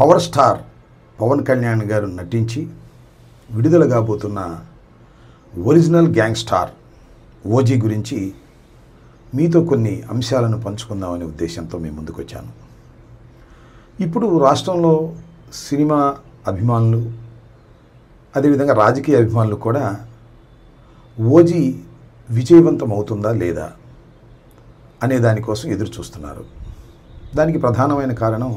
Power star Pawan Kalyan గారు నటించి విడుదల కాబోతున్న ఒరిజినల్ గ్యాంగ్స్టార్ ఓజీ గురించి మీతో కొన్ని అంశాలను పంచుకుందామనే ఉద్దేశంతో మేము ముందుకు వచ్చాను. ఇప్పుడు రాష్ట్రంలో సినిమా అభిమానులు అదేవిధంగా రాజకీయ అభిమానులు కూడా ఓజీ విజయవంతం అవుతుందా లేదా అనే దానికోసం ఎదురు చూస్తున్నారు. దానికి ప్రధానమైన కారణం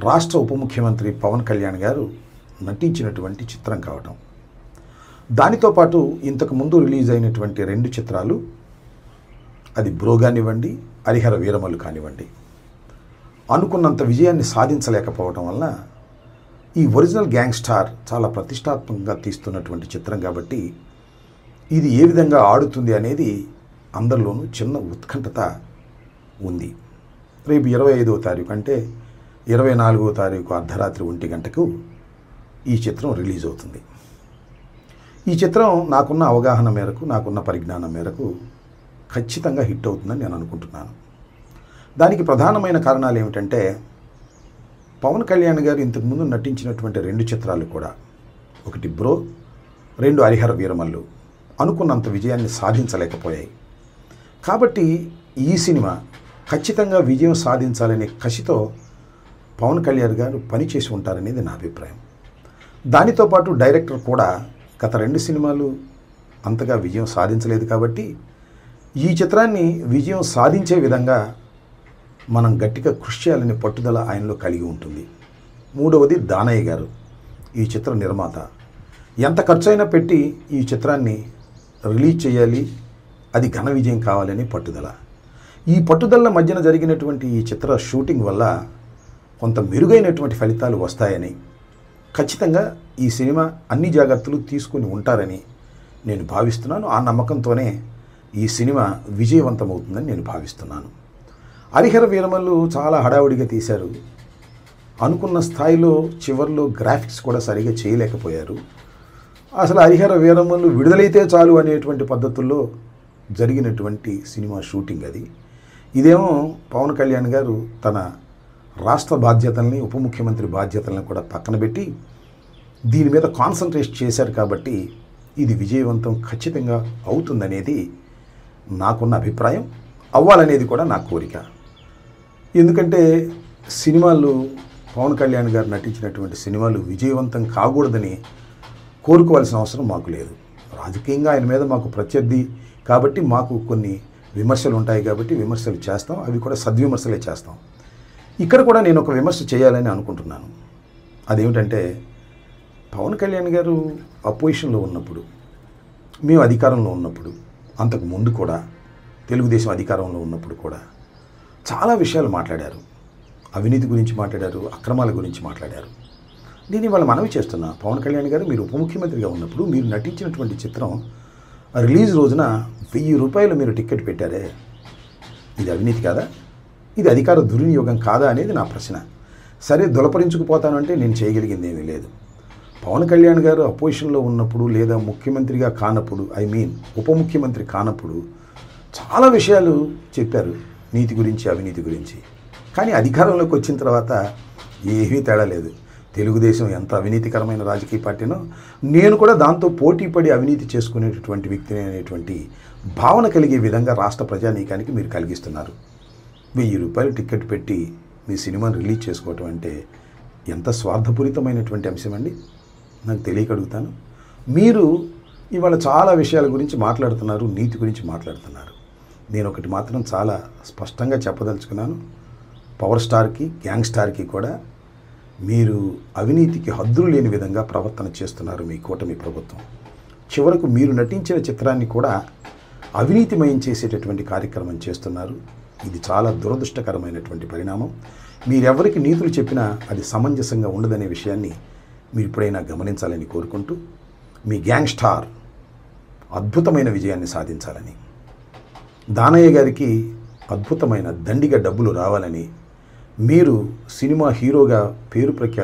రాష్ట్ర ఉప ముఖ్యమంత్రి పవన్ కళ్యాణ్ గారు నటించినటువంటి చిత్రం కావటం. దానితో పాటు ఇంతకుముందు రిలీజ్ అయినటువంటి 2 చిత్రాలు, అది బ్రో కానివ్వండి, హరిహర వీరమల్లు కానివ్వండి, అనుకున్నంత విజయాన్ని సాధించలేకపోవడం వల్ల ఈ ఒరిజినల్ గ్యాంగ్స్టార్ చాలా ప్రతిష్టాత్మకంగా తీస్తున్నటువంటి చిత్రం కాబట్టి ఇది ఏ విధంగా ఆడుతుంది అనేది అందరిలోనూ చిన్న ఉత్కంఠత ఉంది. రేపు 25వ తారీఖు అంటే 24వ తారీఖు అర్ధరాత్రి 1 గంటకు ఈ చిత్రం రిలీజ్ అవుతుంది. ఈ చిత్రం నాకున్న అవగాహన మేరకు, నాకున్న పరిజ్ఞానం మేరకు ఖచ్చితంగా హిట్ అవుతుందని నేను అనుకుంటున్నాను. దానికి ప్రధానమైన కారణాలు ఏమిటంటే, పవన్ కళ్యాణ్ గారు ఇంతకుముందు నటించినటువంటి 2 చిత్రాలు కూడా, ఒకటి బ్రో, 2 హరిహర వీరమల్లు అనుకున్నంత విజయాన్ని సాధించలేకపోయాయి. కాబట్టి ఈ సినిమా ఖచ్చితంగా విజయం సాధించాలనే కసితో పవన్ కళ్యాణ్ గారు పనిచేసి ఉంటారనేది నా అభిప్రాయం. దానితో పాటు డైరెక్టర్ కూడా గత 2 సినిమాలు అంతగా విజయం సాధించలేదు కాబట్టి ఈ చిత్రాన్ని విజయం సాధించే విధంగా మనం గట్టిగా కృషి చేయాలనే పట్టుదల ఆయనలో కలిగి ఉంటుంది. 3వది దానయ్య గారు, ఈ చిత్ర నిర్మాత. ఎంత ఖర్చైనా పెట్టి ఈ చిత్రాన్ని రిలీజ్ చేయాలి, అది ఘన విజయం కావాలని పట్టుదల. ఈ పట్టుదల మధ్యన జరిగినటువంటి ఈ చిత్ర షూటింగ్ వల్ల కొంత మెరుగైనటువంటి ఫలితాలు వస్తాయని, ఖచ్చితంగా ఈ సినిమా అన్ని జాగ్రత్తలు తీసుకుని ఉంటారని నేను భావిస్తున్నాను. ఆ నమ్మకంతోనే ఈ సినిమా విజయవంతమవుతుందని నేను భావిస్తున్నాను. హరిహర వీరమల్లు చాలా హడావుడిగా తీశారు. అనుకున్న స్థాయిలో చివర్లో గ్రాఫిక్స్ కూడా సరిగా చేయలేకపోయారు. అసలు హరిహర వీరమల్లు విడుదలైతే చాలు అనేటువంటి పద్ధతుల్లో జరిగినటువంటి సినిమా షూటింగ్ అది. ఇదేమో పవన్ కళ్యాణ్ గారు తన రాష్ట్ర బాధ్యతల్ని, ఉప ముఖ్యమంత్రి బాధ్యతలను కూడా పక్కన పెట్టి దీని మీద కాన్సన్ట్రేట్ చేశారు కాబట్టి ఇది విజయవంతం ఖచ్చితంగా అవుతుందనేది నాకున్న అభిప్రాయం. అవ్వాలనేది కూడా నా కోరిక. ఎందుకంటే సినిమాలు, పవన్ కళ్యాణ్ గారు నటించినటువంటి సినిమాలు విజయవంతం కాకూడదని కోరుకోవాల్సిన అవసరం మాకు లేదు. రాజకీయంగా ఆయన మీద మాకు ప్రత్యర్థి కాబట్టి మాకు కొన్ని విమర్శలు ఉంటాయి కాబట్టి విమర్శలు చేస్తాం, అవి కూడా సద్విమర్శలే చేస్తాం. ఇక్కడ కూడా నేను ఒక విమర్శ చేయాలని అనుకుంటున్నాను. అదేమిటంటే, పవన్ కళ్యాణ్ గారు అపోజిషన్లో ఉన్నప్పుడు, మేము అధికారంలో ఉన్నప్పుడు, అంతకు ముందు కూడా తెలుగుదేశం అధికారంలో ఉన్నప్పుడు కూడా చాలా విషయాలు మాట్లాడారు. అవినీతి గురించి మాట్లాడారు, అక్రమాల గురించి మాట్లాడారు. నేను ఇవాళ మనవి చేస్తున్నా, పవన్ కళ్యాణ్ గారు మీరు ఉప ముఖ్యమంత్రిగా ఉన్నప్పుడు మీరు నటించినటువంటి చిత్రం రిలీజ్ రోజున 1000 రూపాయలు మీరు టికెట్ పెట్టారే, ఇది అవినీతి కాదా? ఇది అధికార దుర్వినియోగం కాదా అనేది నా ప్రశ్న. సరే, దులపరించుకుపోతానంటే నేను చేయగలిగింది ఏమీ లేదు. పవన్ కళ్యాణ్ గారు అపోజిషన్లో ఉన్నప్పుడు లేదా ముఖ్యమంత్రిగా కానప్పుడు, ఉప ముఖ్యమంత్రి కానప్పుడు చాలా విషయాలు చెప్పారు, నీతి గురించి, అవినీతి గురించి. కానీ అధికారంలోకి వచ్చిన తర్వాత ఏమీ తేడా లేదు. తెలుగుదేశం ఎంత అవినీతికరమైన రాజకీయ పార్టీనో, నేను కూడా దాంతో పోటీపడి అవినీతి చేసుకునేటటువంటి వ్యక్తిని అనేటువంటి భావన కలిగే విధంగా రాష్ట్ర ప్రజానీకానికి మీరు కలిగిస్తున్నారు. 1000 రూపాయలు టికెట్ పెట్టి మీ సినిమాను రిలీజ్ చేసుకోవటం అంటే ఎంత స్వార్థపూరితమైనటువంటి అంశం అండి, నాకు తెలియకడుగుతాను. మీరు ఇవాళ చాలా విషయాల గురించి మాట్లాడుతున్నారు, నీతి గురించి మాట్లాడుతున్నారు. నేను ఒకటి మాత్రం చాలా స్పష్టంగా చెప్పదలుచుకున్నాను, పవర్ స్టార్కి, గ్యాంగ్స్టార్కి కూడా మీరు అవినీతికి హద్దులు లేని విధంగా ప్రవర్తన చేస్తున్నారు మీ కూటమి ప్రభుత్వం. చివరకు మీరు నటించిన చిత్రాన్ని కూడా అవినీతిమయం చేసేటటువంటి కార్యక్రమం చేస్తున్నారు. ఇది చాలా దురదృష్టకరమైనటువంటి పరిణామం. మీరెవరికి నీతులు చెప్పినా అది సమంజసంగా ఉండదనే విషయాన్ని మీరు ఇప్పుడైనా గమనించాలని కోరుకుంటూ, మీ గ్యాంగ్స్టార్ అద్భుతమైన విజయాన్ని సాధించాలని, దానయ్య గారికి అద్భుతమైన దండిగా డబ్బులు రావాలని, మీరు సినిమా హీరోగా పేరు ప్రఖ్యాతి